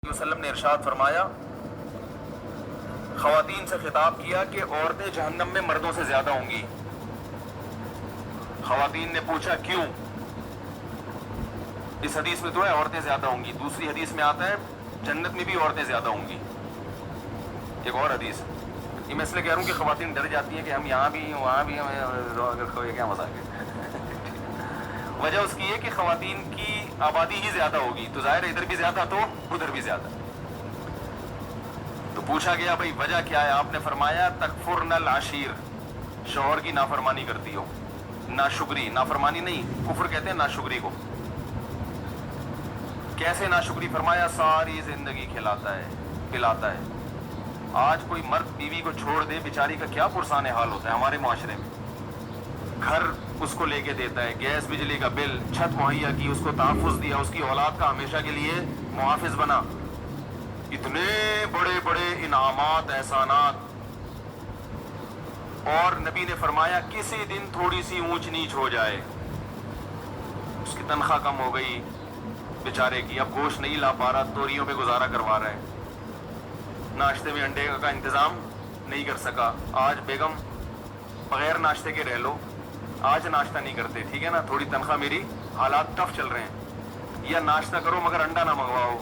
वसल्लम ने इरशाद फरमाया, ख़वातीन से खिताब किया कि औरतें जहन्नम में मर्दों से ज़्यादा होंगी। ख़वातीन ने पूछा क्यों? इस हदीस में तो है औरतें ज़्यादा होंगी, दूसरी हदीस में आता है जन्नत में भी औरतें ज़्यादा होंगी। एक और हदीस, ये मैं इसलिए कह रहा हूँ कि ख़वातीन डर जाती हैं कि हम यहाँ भी वहाँ भी हमें क्या मजाक है। वजह उसकी है कि ख़वातीन की आबादी ही ज़्यादा होगी, तो ज़ाहिर इधर भी ज़्यादा तो उधर भी ज़्यादा। तो पूछा गया भाई वजह क्या है? आपने फरमाया तकफुरनल आशीर, शौहर की नाफरमानी करती हो। नाशुक्री, नाफरमानी नहीं, कुफ्र कहते हैं नाशुक्री को। कैसे नाशुक्री? फरमाया सारी जिंदगी खिलाता है पिलाता है। आज कोई मर्द बीवी को छोड़ दे, बेचारी का क्या पुरसाने हाल होता है हमारे मुआशरे में। घर उसको लेके देता है, गैस बिजली का बिल, छत मुहैया की, उसको तहफ़्फ़ुज़ दिया, उसकी औलाद का हमेशा के लिए मुहाफ़िज़ बना, इतने बड़े बड़े इनामात एहसानात। और नबी ने फरमाया किसी दिन थोड़ी सी ऊंच नीच हो जाए, उसकी तनख्वाह कम हो गई बेचारे की, अब गोश्त नहीं ला पा रहा, तोरियों पे गुजारा करवा रहा है, नाश्ते में अंडे का इंतज़ाम नहीं कर सका, आज बेगम बगैर नाश्ते के रह लो, आज नाश्ता नहीं करते, ठीक है ना, थोड़ी तनख्वाह मेरी, हालात टफ चल रहे हैं, या नाश्ता करो मगर अंडा ना मंगवाओ,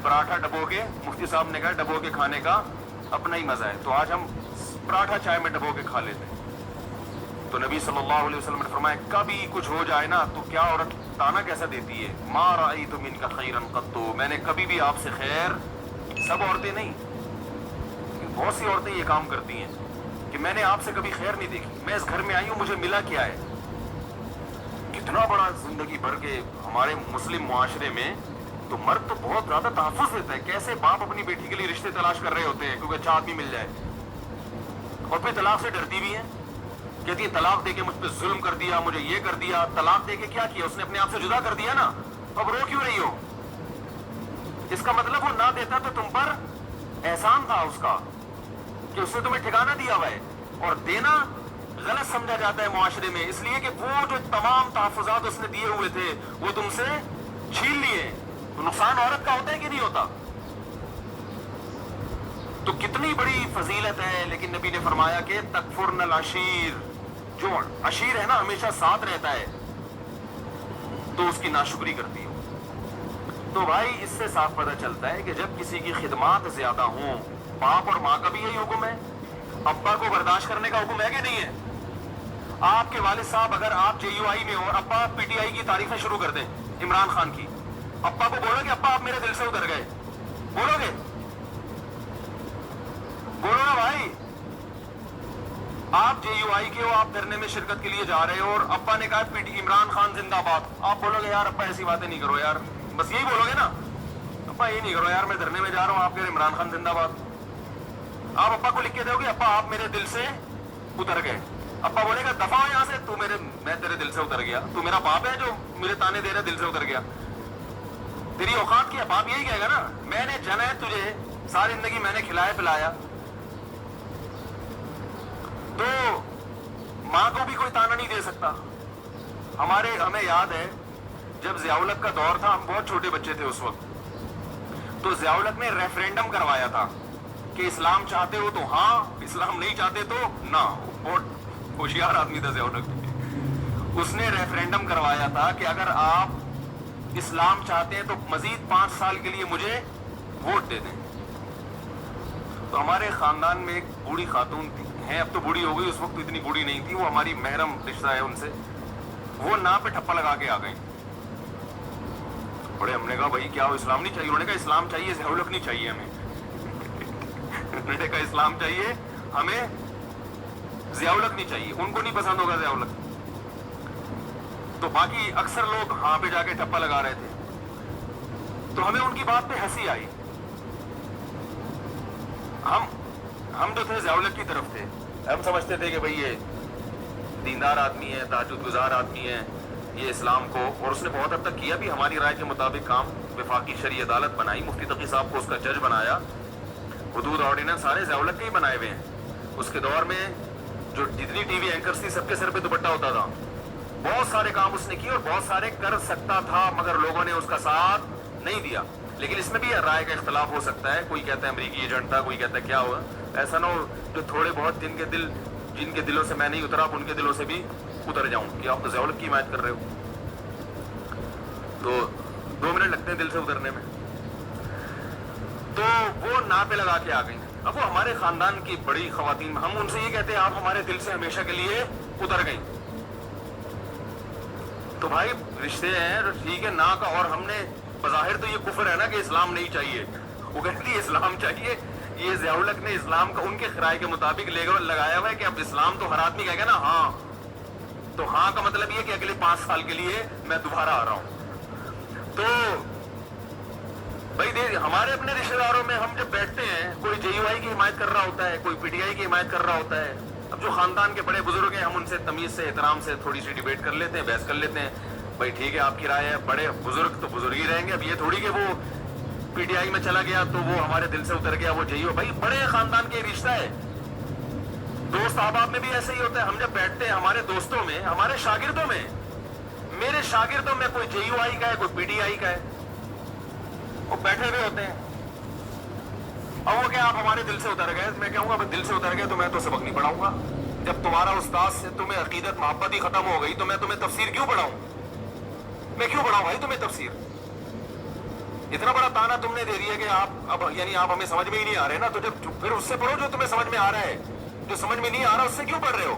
पराठा डबो के, मुफ्ती साहब ने कहा डबो के खाने का अपना ही मजा है, तो आज हम पराठा चाय में डबो के खा लेते हैं। तो नबी सल्लल्लाहु अलैहि वसल्लम ने फरमाया कभी कुछ हो जाए ना तो क्या औरत ताना कैसा देती है, मा राअयतु मिनका खैरन कत्तु, मैंने कभी भी आपसे खैर, सब औरतें नहीं, बहुत सी औरतें ये काम करती हैं कि मैंने आपसे कभी खैर नहीं देखी, मैं इस घर में आई हूं, मुझे मिला क्या है। कितना बड़ा जिंदगी भर के हमारे मुस्लिम मुआशरे में तो मर्द तो बहुत ज्यादा तहफ़्फ़ुज़ देता है। कैसे बाप अपनी बेटी के लिए रिश्ते तलाश कर रहे होते हैं क्योंकि अच्छा आदमी मिल जाए, और फिर तलाक से डरती भी है, कहती है तलाक देके मुझ पे जुल्म कर दिया, मुझे ये कर दिया। तलाक देके क्या किया उसने? अपने आप से जुदा कर दिया ना, अब रो क्यों रही हो? इसका मतलब वो ना देता तो तुम पर एहसान था उसका कि उसने तुम्हें ठिकाना दिया हुआ है, और देना गलत समझा जाता है मुआशरे में, इसलिए कि वो जो तमाम तहफ़्फ़ुज़ात उसने दिए हुए थे वो तुमसे छीन लिए। तो नुकसान औरत का होता है कि नहीं होता? तो कितनी बड़ी फजीलत है। लेकिन नबी ने फरमाया कि तकफुरनल अशीर, जो अशीर है ना हमेशा साथ रहता है, तो उसकी नाशुक्री करती हो। तो भाई इससे साफ पता चलता है कि जब किसी की खिदमात ज्यादा हों, बाप और माँ का भी यही हुक्म है, अब्बा को बर्दाश्त करने का हुक्म है कि नहीं है? आपके वालिद साहब अगर आप JUI में हो और अब्बा PTI की तारीफें शुरू कर दें इमरान खान की, अब्बा को बोलोगे अब्बा आप मेरे दिल से उतर गए? बोलोगे? बोलो ना भाई। आप JUI के हो, आप धरने में शिरकत के लिए जा रहे हो और अब्बा ने कहा इमरान खान जिंदाबाद, आप बोलोगे यार अब्बा ऐसी बातें नहीं करो यार, बस यही बोलोगे ना, अब्बा ये नहीं करो यार, मैं धरने में जा रहा हूं, आप कह रहे इमरान खान जिंदाबाद। आप अब्बा को लिख के दोगे अब्बा आप मेरे दिल से उतर गए, अब्बा बोलेगा दफा हो यहां से, तू मैं तेरे दिल से उतर गया, तू मेरा बाप है जो मेरे ताने दे रहा दिल से उतर गया, तेरी औकात की है? बाप यही कहेगा ना, मैंने जना है तुझे, सारी जिंदगी मैंने खिलाया पिलाया। तो माँ को भी कोई ताना नहीं दे सकता। हमें याद है जब ज़ियाउल-हक का दौर था, हम बहुत छोटे बच्चे थे उस वक्त, तो ज़ियाउल-हक ने रेफरेंडम करवाया था कि इस्लाम चाहते हो तो हाँ, इस्लाम नहीं चाहते तो ना। बहुत होशियार आदमी था ज़ियाउल-हक। उसने रेफरेंडम करवाया था कि अगर आप इस्लाम चाहते हैं तो मजीद 5 साल के लिए मुझे वोट दे दें। तो हमारे खानदान में एक बूढ़ी खातून थी, है अब तो बूढ़ी हो गई, उस वक्त तो इतनी बूढ़ी नहीं थी, वो हमारी महरम रिश्ता है उनसे, वो नाम पे ठप्पा लगा के आ गई। बड़े हमने कहा भाई क्या हो, इस्लाम नहीं चाहिए? उन्होंने कहा इस्लाम चाहिए, ज़ियाउल-हक नहीं चाहिए हमें। उन्होंने कहा इस्लाम चाहिए हमें, ज़ियाउल-हक नहीं चाहिए, उनको नहीं पसंद होगा ज़ियाउल-हक। तो बाकी अक्सर लोग हाँ पे जाके ठप्पा लगा रहे थे, तो हमें उनकी बात पे हंसी आई। हम जो थे ज़ियाउल-हक की तरफ थे, हम समझते थे कि भाई ये दीनदार आदमी है, तहज्जुद गुजार आदमी है, ये इस्लाम को, और उसने बहुत हद तक किया भी हमारी राय के मुताबिक काम, वफाकी शरई अदालत बनाई, मुफ्ती तकी साहब को उसका जज बनाया, हुदूद ऑर्डिनेंस सारे ज़ियाउल-हक के ही बनाए हुए हैं। उसके दौर में जो जितनी TV एंकर्स थी सबके सर पे दुपट्टा होता था, बहुत सारे काम उसने किए और बहुत सारे कर सकता था, मगर लोगों ने उसका साथ नहीं दिया। لیکن اس میں بھی رائے کا اختلاف ہو سکتا ہے, کوئی کہتا ہے امریکی ایجنٹ تھا, کوئی کہتا ہے کیا ہوا. ایسا نہ ہو جو تھوڑے بہت جن کے دلوں سے میں نہیں اترا ان کے دلوں سے بھی اتر جاؤں کہ آپ تو ضیاء الحق کی حمایت کر رہے ہو. تو 2 منٹ لگتے ہیں دل سے اترنے میں. تو وہ نا پہ لگا کے آ گئی. اب وہ ہمارے خاندان کی بڑی خواتین, ہم ان سے یہ کہتے ہیں آپ ہمارے دل سے ہمیشہ کے لیے اتر گئی. تو بھائی رشتے ہیں ٹھیک ہے نا کا, اور ہم نے بظاہر تو یہ کفر ہے نا کہ اسلام نہیں چاہیے, وہ کہتی ہے اسلام چاہیے. یہ ضیاء الحق نے اسلام کا ان کے خرائے کے مطابق لگایا ہوا ہے کہ اب اسلام تو ہر آدمی کہے گا نا ہاں, تو ہاں کا مطلب یہ کہ اگلے 5 سال کے لیے میں دوبارہ آ رہا ہوں. تو بھائی ہمارے اپنے رشتے داروں میں ہم جب بیٹھتے ہیں, کوئی جے یو آئی کی حمایت کر رہا ہوتا ہے, کوئی پی ٹی آئی کی حمایت کر رہا ہوتا ہے. اب جو خاندان کے بڑے بزرگ ہیں ہم ان سے تمیز سے احترام سے تھوڑی سی ڈیبیٹ کر لیتے ہیں, بحث کر لیتے ہیں. بھائی ٹھیک ہے آپ کی رائے ہے, بڑے بزرگ تو بزرگ ہی رہیں گے. اب یہ تھوڑی کہ وہ پی ٹی آئی میں چلا گیا تو وہ ہمارے دل سے اتر گیا, وہ جے یو. بھائی بڑے خاندان کے رشتہ ہے, دوست احباب میں بھی ایسے ہی ہوتا ہے. ہم جب بیٹھتے ہیں ہمارے دوستوں میں, ہمارے شاگردوں میں, میرے شاگردوں میں کوئی جے یو آئی کا ہے, کوئی پی ٹی آئی کا ہے, وہ بیٹھے ہوئے ہوتے ہیں. اب وہ کہ آپ ہمارے دل سے اتر گئے, میں کہوں گا دل سے اتر گئے تو میں تو سبق نہیں پڑھاؤں گا. جب تمہارا استاد سے تمہیں عقیدت محبت ہی ختم ہو گئی تو میں تمہیں تفسیر کیوں پڑھاؤں, میں کیوں پڑھاؤں بھائی تمہیں تفسیر. اتنا بڑا تانا تم نے دے دیا کہ آپ آپ ہمیں سمجھ میں ہی نہیں آ رہے نا, تو جب پھر اس سے پڑھو جو تمہیں سمجھ میں آ رہا ہے, جو سمجھ میں نہیں آ رہا اس سے کیوں پڑھ رہے ہو.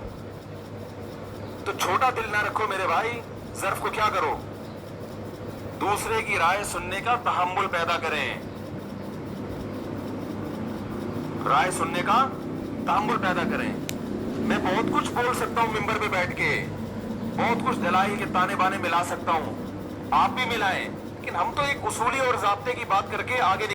تو چھوٹا دل نہ رکھو میرے بھائی, ظرف کو کیا کرو, دوسرے کی رائے سننے کا تحمل پیدا کریں, رائے سننے کا تحمل پیدا کریں. میں بہت کچھ بول سکتا ہوں ممبر پہ بیٹھ کے, بہت کچھ دلائل کے تانے بانے ملا سکتا ہوں, آپ بھی ملائیں, لیکن ہم تو ایک اصولی اور ضابطے کی بات کر کے آگے